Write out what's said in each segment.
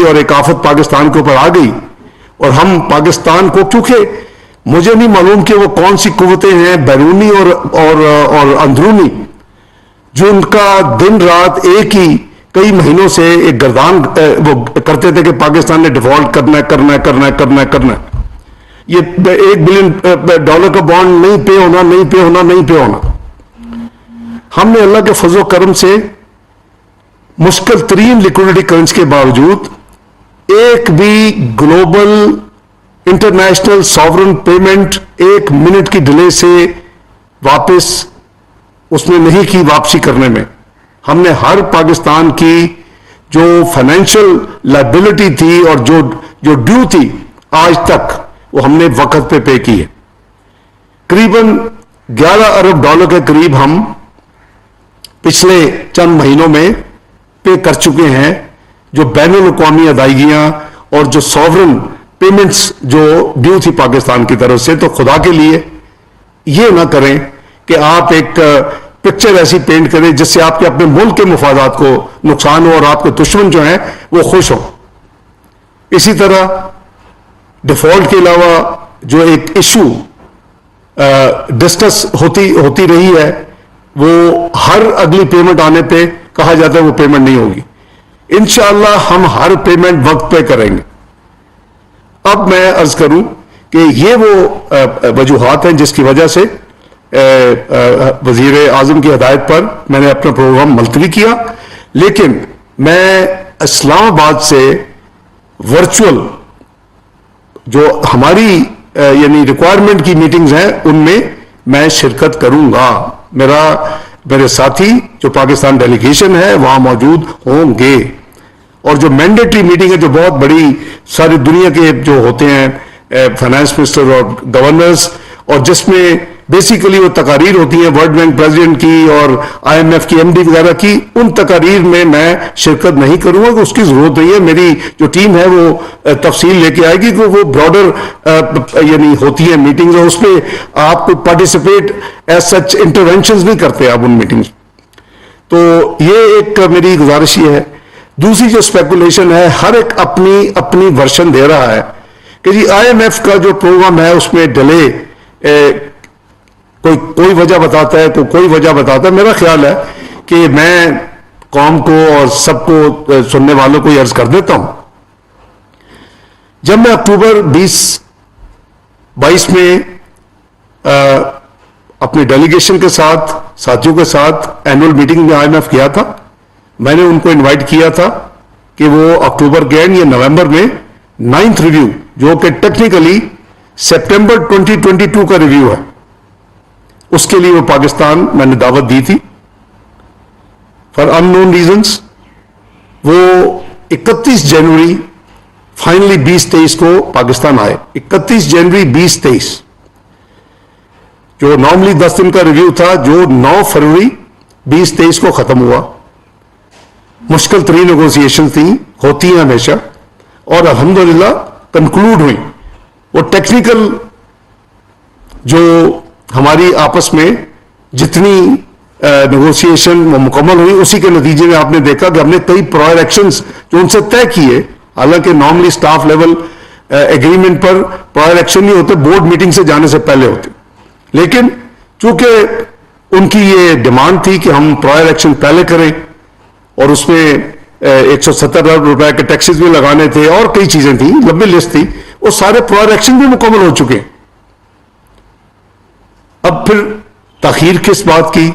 اور ایک آفت پاکستان کے اوپر آ گئی اور ہم پاکستان کو، کیونکہ مجھے نہیں معلوم کہ وہ کون سی قوتیں ہیں بیرونی اور اندرونی، جو ان کا دن رات ایک ہی کئی مہینوں سے ایک گردان وہ کرتے تھے کہ پاکستان نے ڈیفالٹ کرنا ہے. یہ $1 بلین کا بانڈ نہیں پے ہونا. ہم نے اللہ کے فضل و کرم سے مشکل ترین لیکوڈیٹی کرنچ کے باوجود ایک بھی global international sovereign payment 1 minute کی ڈیلے سے واپس اس نے نہیں کی. واپسی کرنے میں ہم نے ہر پاکستان کی جو فائنینشیل لائبلٹی تھی اور جو ڈیو تھی آج تک وہ ہم نے وقت پہ پے کی ہے. قریباً $11 ارب کے قریب ہم پچھلے چند مہینوں میں پے کر چکے ہیں، جو بین الاقوامی ادائیگیاں اور جو سوورن پیمنٹس جو ڈیو تھی پاکستان کی طرف سے. تو خدا کے لیے یہ نہ کریں کہ آپ ایک پکچر ایسی پینٹ کریں جس سے آپ کے اپنے ملک کے مفادات کو نقصان ہو اور آپ کے دشمن جو ہیں وہ خوش ہوں. اسی طرح ڈیفالٹ کے علاوہ جو ایک ایشو ڈسکس ہوتی رہی ہے، وہ ہر اگلی پیمنٹ آنے پہ کہا جاتا ہے وہ پیمنٹ نہیں ہوگی. انشاءاللہ ہم ہر پیمنٹ وقت پہ کریں گے. اب میں عرض کروں کہ یہ وہ وجوہات ہیں جس کی وجہ سے وزیر اعظم کی ہدایت پر میں نے اپنا پروگرام ملتوی کیا، لیکن میں اسلام آباد سے ورچوئل جو ہماری یعنی ریکوائرمنٹ کی میٹنگز ہیں ان میں شرکت کروں گا. میرے ساتھی جو پاکستان ڈیلیگیشن ہے وہاں موجود ہوں گے، اور جو مینڈیٹری میٹنگ ہے جو بہت بڑی ساری دنیا کے جو ہوتے ہیں فائنانس منسٹر اور گورنرز، اور جس میں بیسیکلی وہ تقاریر ہوتی ہیں ورلڈ بینک پریزیڈنٹ کی اور IMF کی MD وغیرہ کی، ان تقاریر میں شرکت نہیں کروں گا کہ اس کی ضرورت نہیں ہے. میری جو ٹیم ہے وہ تفصیل لے کے آئے گی کہ وہ براڈر یعنی ہوتی ہیں میٹنگز، اور اس پہ آپ کو پارٹیسپیٹ ایز سچ انٹرونشنز نہیں کرتے آپ ان میٹنگز. تو یہ ایک میری گزارش یہ ہے. دوسری جو اسپیکولیشن ہے، ہر ایک اپنی ورشن دے رہا ہے کہ جی IMF کا جو پروگرام ہے اس میں ڈیلے کوئی وجہ بتاتا ہے، کوئی وجہ بتاتا ہے. میرا خیال ہے کہ میں قوم کو اور سب کو سننے والوں کو یہ عرض کر دیتا ہوں، جب میں اکتوبر 2022 میں اپنی ڈیلیگیشن کے ساتھ ساتھیوں کے ساتھ اینول میٹنگ میں IMF کیا تھا، میں نے ان کو انوائٹ کیا تھا کہ وہ اکتوبر کے اینڈ یا نومبر میں 9th ریویو جو کہ ٹیکنیکلی سپٹمبر 2022 کا ریویو ہے، اس کے لیے وہ پاکستان میں نے دعوت دی تھی. فار ان نون ریزنس وہ 31 جنوری فائنلی 2023 کو پاکستان آئے. 31 جنوری 2023 جو نارملی 10 دن کا ریویو تھا، جو 9 فروری 2023 کو ختم ہوا. مشکل ترین نیگوسیشن تھیں، ہوتی ہیں ہمیشہ، اور الحمدللہ کنکلوڈ ہوئی. وہ ٹیکنیکل جو ہماری آپس میں جتنی نیگوسیشن مکمل ہوئی، اسی کے نتیجے میں آپ نے دیکھا کہ ہم نے کئی پرائر ایکشنز جو ان سے طے کیے، حالانکہ نارملی سٹاف لیول ایگریمنٹ پر پرائر ایکشن نہیں ہوتے، بورڈ میٹنگ سے جانے سے پہلے ہوتے، لیکن چونکہ ان کی یہ ڈیمانڈ تھی کہ ہم پرائر ایکشن پہلے کریں، اور اس میں 170 ارب روپے کے ٹیکسز بھی لگانے تھے اور کئی چیزیں تھیں، لمبی لسٹ تھی، وہ سارے پرائر ایکشن بھی مکمل ہو چکے ہیں. اب پھر تاخیر کس بات کی؟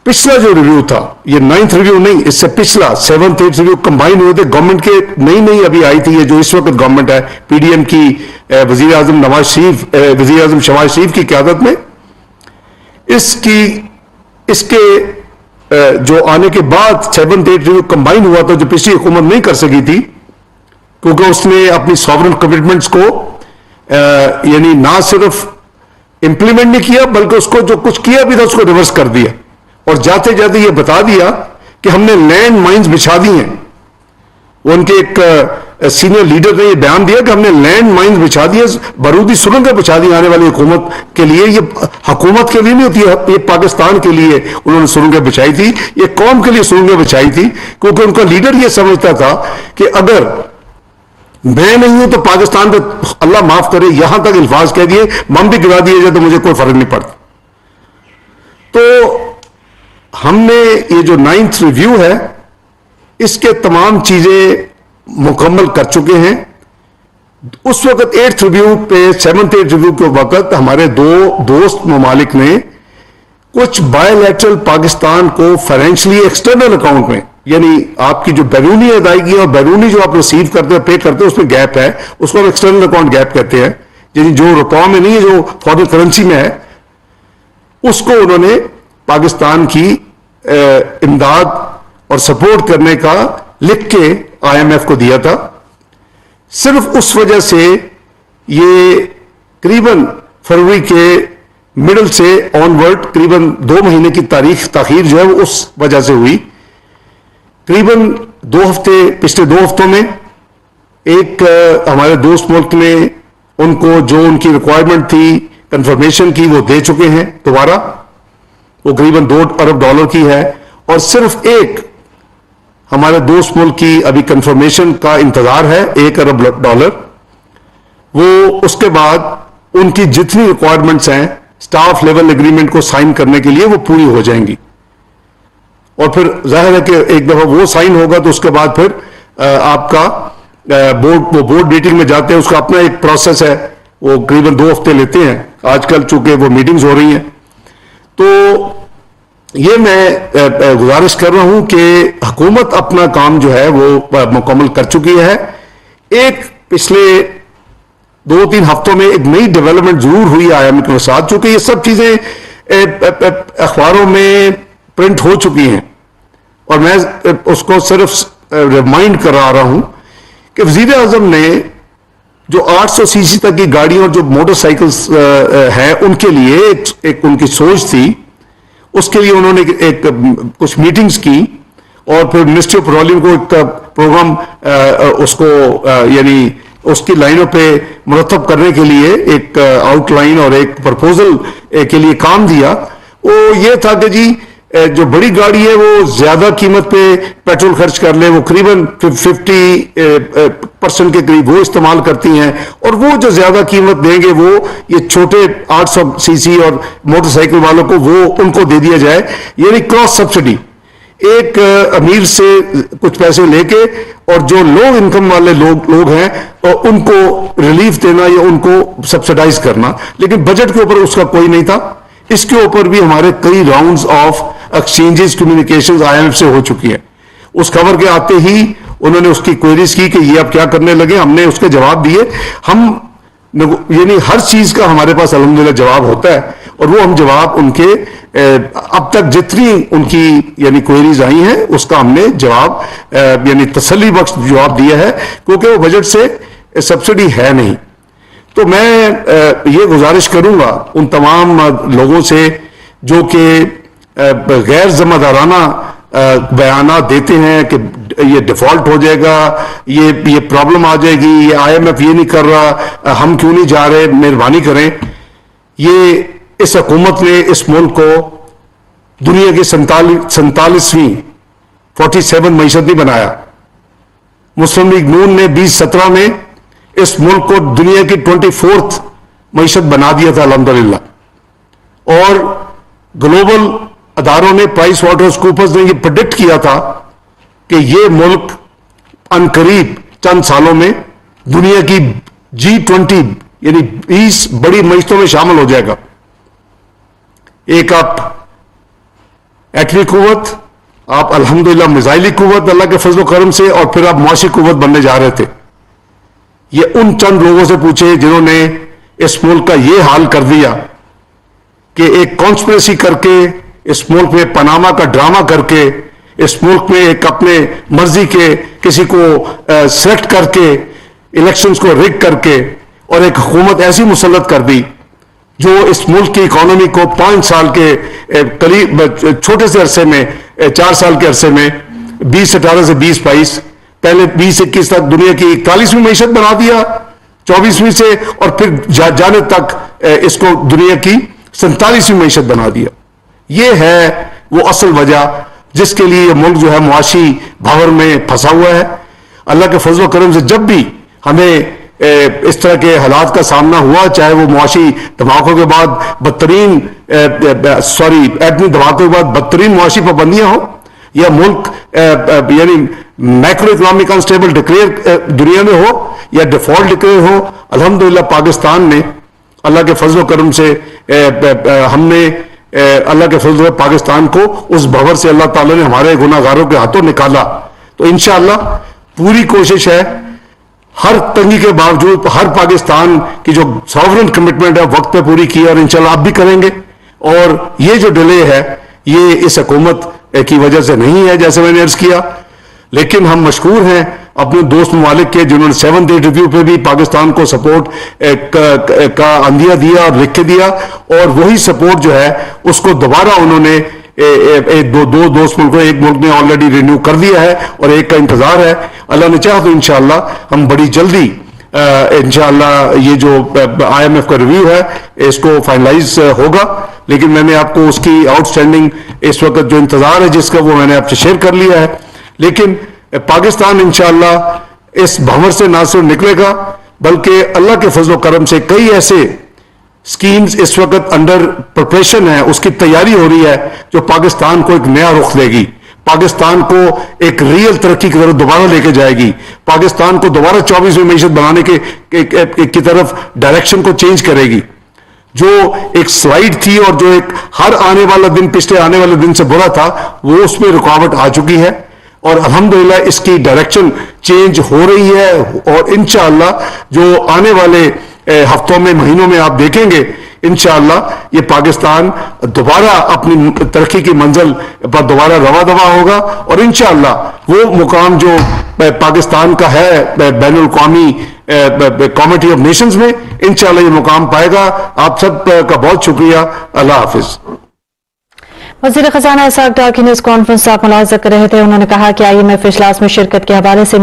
پچھلا جو ریویو تھا، یہ 9th ریویو نہیں، اس سے پچھلا 7th 8th ریویو کمبائن ہوئے تھے. گورنمنٹ کے نئی ابھی آئی تھی، یہ جو اس وقت گورنمنٹ ہے PDM کی وزیر اعظم شہباز شریف کی قیادت میں، اس کے جو آنے کے بعد 7th 8th ریویو کمبائن ہوا تھا، جو پچھلی حکومت نہیں کر سکی تھی کیونکہ اس نے اپنی سوورن کمٹمنٹس کو یعنی نہ صرف امپلیمنٹ نہیں کیا بلکہ اس کو جو کچھ کیا بھی تھا اس کو ریورس کر دیا، اور جاتے جاتے یہ بتا دیا کہ ہم نے لینڈ مائنز بچھا دی ہیں. وہ ان کے ایک सीनियर लीडर ने ये बयान दिया कि हमने लैंड माइंस बिछा दिए, बारूदी सुरंगें बिछा दी आने वाली हुकूमत के लिए। ये हुकूमत के लिए नहीं होती है, ये पाकिस्तान के लिए उन्होंने सुरंगें बिछाई थी, ये कौम के लिए सुरंगें बिछाई थी, क्योंकि उनका लीडर ये समझता था कि अगर मैं नहीं हूं तो पाकिस्तान पे अल्लाह माफ करे यहां तक अल्फाज कह दिए, बम भी गिरा दिए जाए तो मुझे कोई फर्क नहीं पड़ता। तो हमने ये जो 9th रिव्यू है इसके तमाम चीजें मुकम्मल कर चुके हैं। उस वक्त 8th रिव्यू पे 7th 8th रिव्यू के वक्त हमारे दो दोस्त ममालिक ने कुछ बायलैटरल पाकिस्तान को फाइनेंशियली एक्सटर्नल अकाउंट में, यानी आपकी जो बैरूनी अदायगी और बैरूनी जो आप रिसीव करते हो पे करते हो उसमें गैप है, उसको हम एक्सटर्नल अकाउंट गैप कहते हैं, यानी जो रुपयों में नहीं है, जो फॉरेन करेंसी में है, उसको उन्होंने पाकिस्तान की इमदाद और सपोर्ट करने का लिख के IMF को दिया था। सिर्फ उस वजह से ये करीबन फरवरी के मिडल से ऑनवर्ड करीबन 2 महीने की तारीख ताखीर जो है वो उस वजह से हुई। करीबन 2 हफ्ते, पिछले 2 हफ्तों में एक हमारे दोस्त मुल्क ने उनको जो उनकी रिक्वायरमेंट थी कंफर्मेशन की वो दे चुके हैं दोबारा, वो करीबन $2 अरब की है, और सिर्फ एक हमारे दोस्त मुल्क की अभी कंफर्मेशन का इंतजार है $1 अरब। वो उसके बाद उनकी जितनी रिक्वायरमेंट्स हैं स्टाफ लेवल एग्रीमेंट को साइन करने के लिए वो पूरी हो जाएंगी, और फिर जाहिर है कि एक दफा वो साइन होगा तो उसके बाद फिर आपका बोर्ड मीटिंग में जाते हैं, उसका अपना एक प्रोसेस है, वो करीबन 2 हफ्ते लेते हैं आजकल, चूंकि वो मीटिंग्स हो रही हैं। तो ये मैं गुजारिश कर रहा हूं कि हुकूमत अपना काम जो है वो मुकम्मल कर चुकी है। एक पिछले 2-3 हफ्तों में एक नई डेवलपमेंट जरूर हुई IMF के साथ, चूंकि ये सब चीजें अखबारों में प्रिंट हो चुकी हैं, और मैं उसको सिर्फ रिमाइंड करा रहा हूं कि वजीर आजम ने जो 800 सीसी तक की गाड़ियों और जो मोटरसाइकिल्स हैं उनके लिए एक उनकी सोच थी। उसके लिए उन्होंने एक कुछ मीटिंग्स की, और फिर मिनिस्ट्री ऑफ पेट्रोलियम को एक प्रोग्राम उसको यानी उसकी लाइनों पे मुरतब करने के लिए एक आउटलाइन और एक प्रपोजल के लिए काम दिया। वो ये था कि जी जो बड़ी गाड़ी है वो ज्यादा कीमत पे पेट्रोल खर्च कर ले, वो करीबन 50% के करीब वो इस्तेमाल करती हैं, और वो जो ज्यादा कीमत देंगे वो ये छोटे 800 सीसी और मोटरसाइकिल वालों को वो उनको दे दिया जाए, यानी क्रॉस सब्सिडी, एक अमीर से कुछ पैसे लेके और जो लो इनकम वाले लोग हैं और उनको रिलीफ देना या उनको सब्सिडाइज करना। लेकिन बजट के ऊपर उसका कोई नहीं था। इसके ऊपर भी हमारे कई rounds of exchanges communications IMF से हो चुकी है। उस खबर के आते ही उन्होंने उसकी क्वेरीज की कि ये आप क्या करने लगे, हमने उसके जवाब दिए। हम यानी हर चीज का हमारे पास अल्हम्दुलिल्लाह जवाब होता है, और वो हम जवाब उनके अब तक जितनी उनकी यानी क्वेरीज आई हैं उसका हमने जवाब यानी तसल्ली बख्श जवाब दिया है, क्योंकि वो बजट से सब्सिडी है नहीं। तो मैं ये गुजारिश करूंगा उन तमाम लोगों से जो कि गैर जिम्मेदाराना बयानात देते हैं कि ये डिफॉल्ट हो जाएगा, ये प्रॉब्लम आ जाएगी, ये IMF ये नहीं कर रहा, हम क्यों नहीं जा रहे, मेहरबानी करें। ये इस हुकूमत ने इस मुल्क को दुनिया की 47वीं 47 मईशत नहीं बनाया। मुस्लिम लीग नून ने 2017 में इस मुल्क को दुनिया की 24th मईशत बना दिया था अल्हम्दुलिल्लाह। और ग्लोबल अदारों ने, प्राइस वाटर्स कूपर्स ने ये प्रेडिक्ट किया था कि ये मुल्क अनकरीब चंद सालों में दुनिया की G20 यानी 20 बड़ी मईशतों में शामिल हो जाएगा। एक आप एटमी कुव्वत, आप अल्हम्दुलिल्लाह मिसाइली कुव्वत अल्लाह के फजल करम से, और फिर आप मुआशी कुव्वत बनने जा रहे थे। ये उन चंद लोगों से पूछे जिन्होंने इस मुल्क का ये हाल कर दिया कि एक कॉन्स्पिरेसी करके इस मुल्क में पनामा का ड्रामा करके इस मुल्क में एक अपने मर्जी के किसी को सेलेक्ट करके इलेक्शंस को रिग करके और एक हुकूमत ऐसी मुसल्लत कर दी जो इस मुल्क की इकोनॉमी को 5 साल के करीब छोटे से अरसे में 4 साल के अरसे में 2018 से 2022 पहले 20-21 तक दुनिया की 41वीं मीशत बना दिया, 24वीं से, और फिर जाने तक इसको दुनिया की 47वीं मीशत बना दिया। ये है वो असल वजह जिसके लिए ये मुल्क जो है मुआशी भावर में फंसा हुआ है। अल्लाह के फजल करम से जब भी हमें इस तरह के हालात का सामना हुआ, चाहे वो मुआशी धमाकों के बाद बदतरीन एटमी धमाकों के बाद बदतरीन मुआशी पाबंदियां हो, या मुल्क यानी मैक्रो इकोनॉमिक अनस्टेबल डिक्लेयर दुनिया में हो, या डिफॉल्ट डिक्लेयर हो, अल्हम्दुलिल्लाह पाकिस्तान ने अल्लाह के फजल करम से हमने अल्लाह के फजल से पाकिस्तान को उस भंवर से अल्लाह ताला ने हमारे गुनाहगारों के हाथों निकाला। तो इंशाअल्लाह पूरी कोशिश है, हर तंगी के बावजूद हर पाकिस्तान की जो सॉवरेन कमिटमेंट है वक्त पे पूरी की, और इंशाअल्लाह आप भी करेंगे। और ये जो डिले है ये इस हुकूमत की वजह से नहीं है, जैसे मैंने अर्ज किया, लेकिन हम मशकूर हैं अपने दोस्त ममालिक के जिन्होंने 7th डे रिव्यू पे भी पाकिस्तान को सपोर्ट का अंदिया दिया और लिख के दिया, और वही सपोर्ट जो है उसको दोबारा उन्होंने दो दोस्त मुल्कों, एक मुल्क ने ऑलरेडी रिन्यू कर दिया है और एक का इंतजार है। अल्लाह ने चाहा तो इंशाअल्लाह हम बड़ी जल्दी इंशाअल्लाह ये जो IMF का रिव्यू है इसको फाइनलाइज होगा, लेकिन मैंने आपको उसकी आउटस्टैंडिंग इस वक्त जो इंतजार है जिसका वो मैंने आपसे शेयर कर लिया है। लेकिन पाकिस्तान इंशाअल्लाह इस भंवर से ना सिर्फ निकलेगा बल्कि अल्लाह के फजल करम से कई ऐसे स्कीम्स इस वक्त अंडर प्रिपरेशन है, उसकी तैयारी हो रही है जो पाकिस्तान को एक नया रुख देगी, पाकिस्तान को एक रियल तरक्की की तरफ दोबारा लेके जाएगी, पाकिस्तान को दोबारा 24वीं मीशत बनाने की तरफ डायरेक्शन को चेंज करेगी। जो एक स्लाइड थी और जो एक हर आने वाला दिन पिछले आने वाले दिन से बुरा था, वो उसमें रुकावट आ चुकी है और अल्हम्दुलिल्लाह इसकी डायरेक्शन चेंज हो रही है। और इंशाअल्लाह जो आने वाले हफ्तों में, महीनों में आप देखेंगे इंशाअल्लाह ये पाकिस्तान दोबारा अपनी तरक्की की मंजिल पर दोबारा रवा दवा होगा, और इंशाअल्लाह वो मुकाम जो पाकिस्तान का है बैनुल अक़वामी कमेटी ऑफ नेशंस में, इंशाअल्लाह ये मुकाम पाएगा। आप सब का बहुत शुक्रिया। अल्लाह हाफिज। वज़ीर ख़ज़ाना इसहाक़ डार की न्यूज़ कॉन्फ्रेंस आप मुलाहिज़ा कर रहे थे। उन्होंने कहा कि IMF इजलास में शिरकत के हवाले से